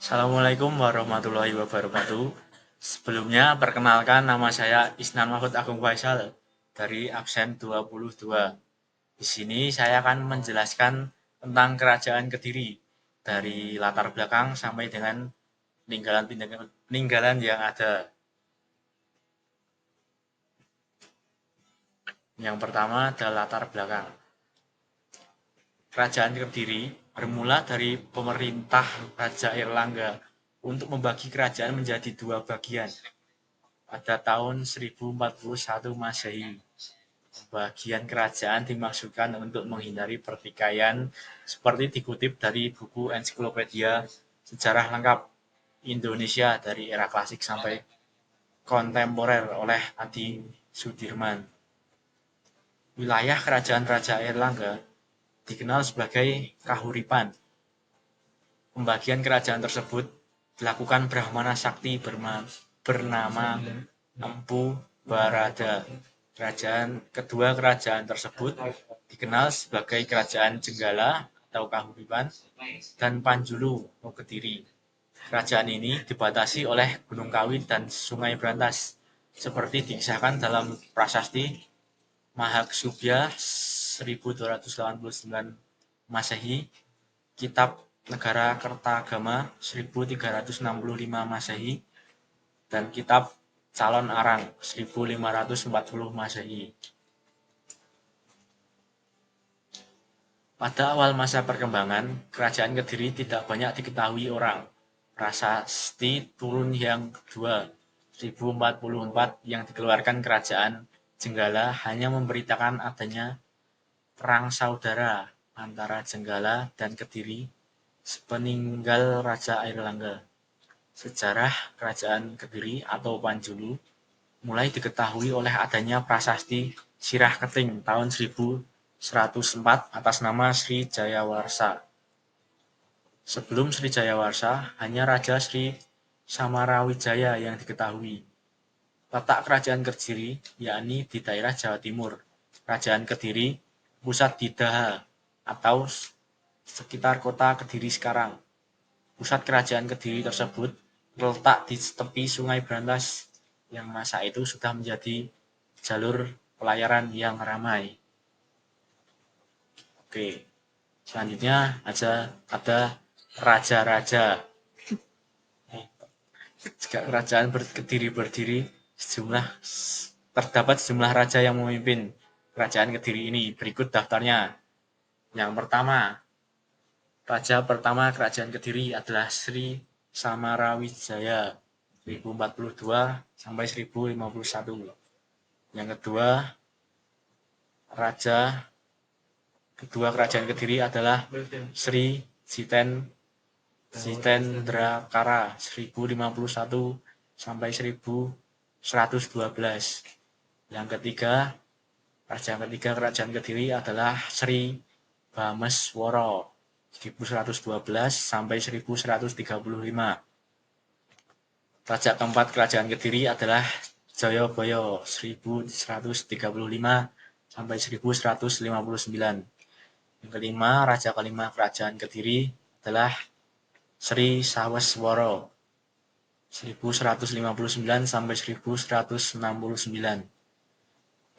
Assalamualaikum warahmatullahi wabarakatuh. Sebelumnya, perkenalkan nama saya Isnan Mahfud Agung Faisal dari absen 22. Di sini saya akan menjelaskan tentang Kerajaan Kediri dari latar belakang sampai dengan peninggalan yang ada. Yang pertama adalah latar belakang. Kerajaan Kediri bermula dari pemerintah Raja Airlangga untuk membagi kerajaan menjadi dua bagian pada tahun 1041 Masehi. Bagian kerajaan dimaksudkan untuk menghindari pertikaian seperti dikutip dari buku ensiklopedia Sejarah Lengkap Indonesia dari era klasik sampai kontemporer oleh Adi Sudirman. Wilayah kerajaan Raja Airlangga dikenal sebagai Kahuripan. Pembagian kerajaan tersebut dilakukan Brahmana Sakti bernama Empu Barada. Kedua kerajaan tersebut dikenal sebagai Kerajaan Jenggala atau Kahuripan dan Panjulu atau Kediri. Kerajaan ini dibatasi oleh Gunung Kawi dan Sungai Brantas, seperti dikisahkan dalam prasasti Mahaksubya 1289 Masehi, Kitab Negara Kertagama 1365 Masehi, dan Kitab Calon Arang 1540 Masehi. Pada awal masa perkembangan, Kerajaan Kediri tidak banyak diketahui orang. Prasasti Turun yang kedua 1044 yang dikeluarkan Kerajaan Jenggala hanya memberitakan adanya perang saudara antara Jenggala dan Kediri sepeninggal Raja Airlangga. Sejarah Kerajaan Kediri atau Panjulu mulai diketahui oleh adanya prasasti Sirah Keting tahun 1104 atas nama Sri Jayawarsa. Sebelum Sri Jayawarsa, hanya Raja Sri Samarawijaya yang diketahui. Letak Kerajaan Kediri yakni di daerah Jawa Timur. Kerajaan Kediri pusat di Daha atau sekitar kota Kediri sekarang. Pusat Kerajaan Kediri tersebut terletak di tepi Sungai Brantas yang masa itu sudah menjadi jalur pelayaran yang ramai. Oke, selanjutnya ada raja-raja. Jika kerajaan Kediri berdiri, terdapat sejumlah raja yang memimpin kerajaan Kediri ini. Berikut daftarnya. Yang pertama, raja pertama kerajaan Kediri adalah Sri Samarawijaya 1042 sampai 1051. Yang kedua, raja kedua kerajaan Kediri adalah Sri Jitendrakara 1051 sampai 1112. Yang ketiga, raja ketiga kerajaan Kediri adalah Sri Bhameswara 1112 sampai 1135. Raja keempat kerajaan Kediri adalah Jayabaya 1135 sampai 1159. Yang kelima, raja kelima kerajaan Kediri adalah Sri Saweswara 1159 sampai 1169.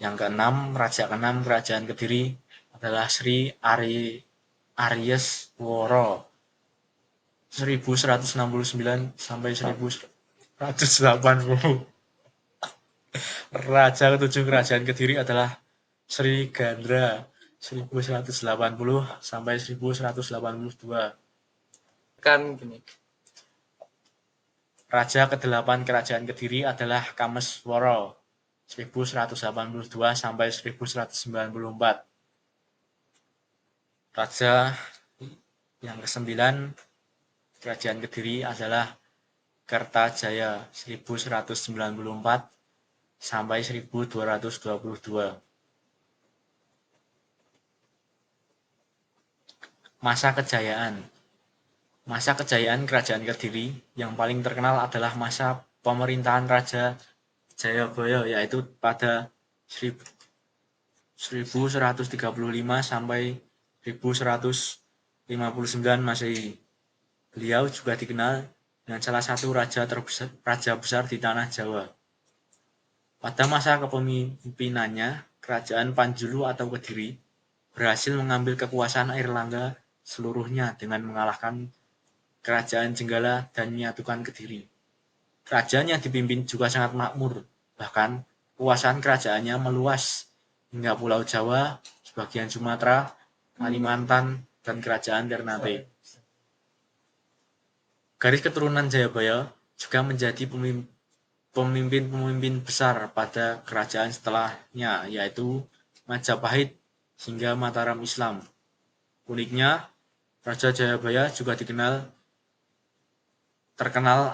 Yang keenam, raja keenam kerajaan Kediri adalah Sri Aryeswara 1169 sampai 1180. Raja ketujuh kerajaan Kediri adalah Sri Gandra 1180 sampai 1182. Raja kedelapan kerajaan Kediri adalah Kameswara 1182 sampai 1194. Raja yang kesembilan kerajaan Kediri adalah Kertajaya 1194 sampai 1222. Masa kejayaan. Masa kejayaan kerajaan Kediri yang paling terkenal adalah masa pemerintahan Raja Jayabaya, yaitu pada 1135 sampai 1159 Masehi. Beliau juga dikenal dengan salah satu raja besar di tanah Jawa. Pada masa kepemimpinannya, kerajaan Panjulu atau Kediri berhasil mengambil kekuasaan Airlangga seluruhnya dengan mengalahkan kerajaan Jenggala dan menyatukan Kediri. Kerajaan yang dipimpin juga sangat makmur, bahkan kekuasaan kerajaannya meluas hingga Pulau Jawa, sebagian Sumatera, Kalimantan, dan kerajaan Ternate. Garis keturunan Jayabaya juga menjadi pemimpin-pemimpin besar pada kerajaan setelahnya, yaitu Majapahit hingga Mataram Islam. Uniknya, Raja Jayabaya juga terkenal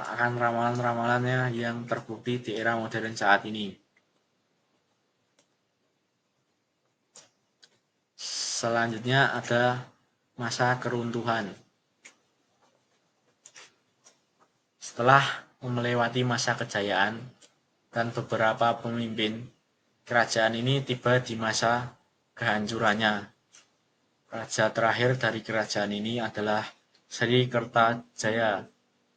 akan ramalan-ramalannya yang terbukti di era modern saat ini. Selanjutnya ada masa keruntuhan. Setelah melewati masa kejayaan dan beberapa pemimpin, kerajaan ini tiba di masa kehancurannya. Raja terakhir dari kerajaan ini adalah Sri Kertajaya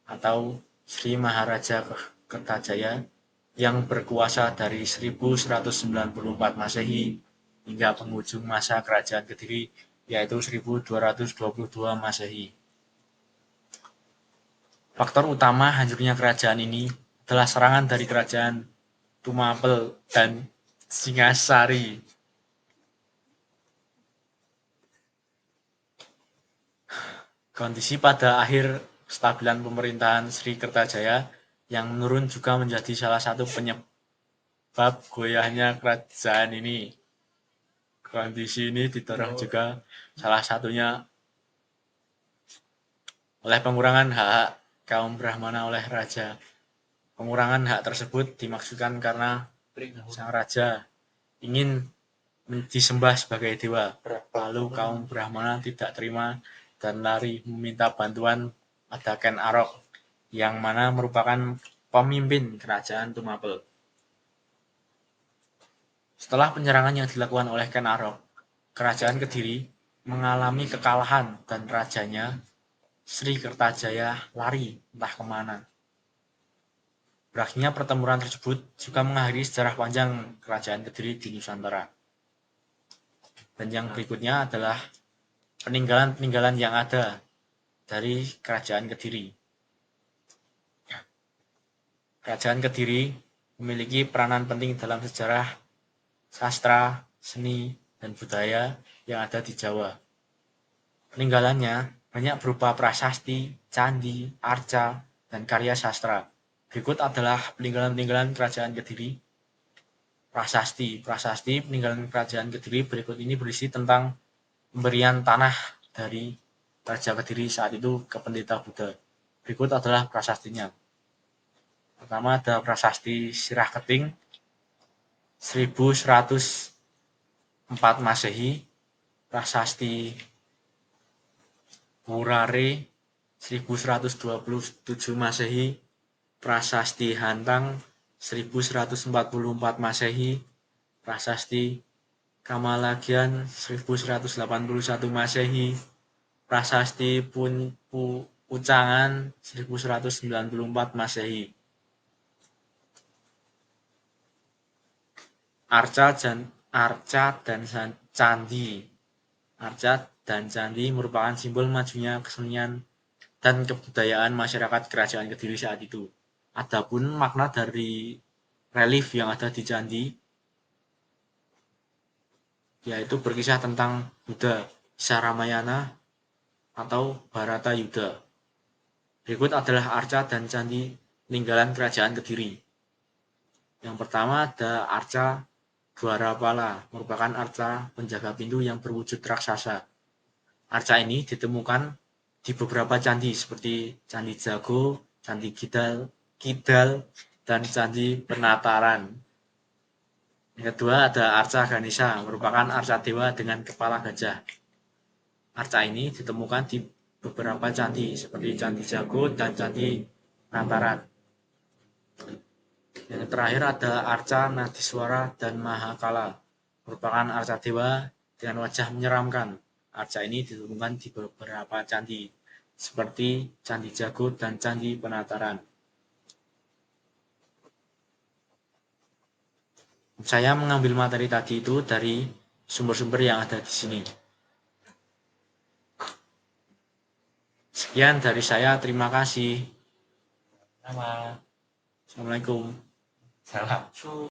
atau Sri Maharaja Kertajaya yang berkuasa dari 1194 Masehi hingga penghujung masa kerajaan Kediri yaitu 1222 Masehi. Faktor utama hancurnya kerajaan ini adalah serangan dari kerajaan Tumapel dan Singasari. Kondisi pada akhir kestabilan pemerintahan Sri Kertajaya yang menurun juga menjadi salah satu penyebab goyahnya kerajaan ini. Kondisi ini didorong juga salah satunya oleh pengurangan hak kaum Brahmana oleh raja. Pengurangan hak tersebut dimaksudkan karena sang raja ingin disembah sebagai dewa. Lalu kaum Brahmana tidak terima dan lari meminta bantuan pada Ken Arok yang mana merupakan pemimpin kerajaan Tumapel. Setelah penyerangan yang dilakukan oleh Ken Arok, kerajaan Kediri mengalami kekalahan dan rajanya Sri Kertajaya lari entah kemana. Berakhirnya pertempuran tersebut juga mengakhiri sejarah panjang kerajaan Kediri di Nusantara. Dan yang berikutnya adalah peninggalan-peninggalan yang ada dari kerajaan Kediri. Kerajaan Kediri memiliki peranan penting dalam sejarah, sastra, seni, dan budaya yang ada di Jawa. Peninggalannya banyak berupa prasasti, candi, arca, dan karya sastra. Berikut adalah peninggalan-peninggalan kerajaan Kediri. Prasasti peninggalan kerajaan Kediri berikut ini berisi tentang pemberian tanah dari Raja Kediri saat itu ke pendeta Buddha. Berikut adalah prasastinya. Pertama ada prasasti Sirah Keting 1104 Masehi, prasasti Murare 1127 Masehi, prasasti Hantang 1144 Masehi, prasasti Kamalagian 1181 Masehi, prasasti Pucangan 1194 Masehi. Arca dan candi merupakan simbol majunya kesenian dan kebudayaan masyarakat kerajaan Kediri saat itu. Adapun makna dari relief yang ada di candi yaitu berkisah tentang Buddha Saramayana atau Bharata Yuda. Berikut adalah arca dan candi peninggalan kerajaan Kediri. Yang pertama ada arca Dwarapala, merupakan arca penjaga pintu yang berwujud raksasa. Arca ini ditemukan di beberapa candi seperti Candi Jago, Candi Kidal, dan Candi Penataran. Yang kedua ada arca Ganesha, merupakan arca dewa dengan kepala gajah. Arca ini ditemukan di beberapa candi seperti Candi Jago dan Candi Penataran. Yang terakhir ada arca Nadiswara dan Mahakala, merupakan arca dewa dengan wajah menyeramkan. Arca ini ditemukan di beberapa candi seperti Candi Jago dan Candi Penataran. Saya mengambil materi tadi itu dari sumber-sumber yang ada di sini. Sekian dari saya, terima kasih. Sama. Assalamualaikum. Salam.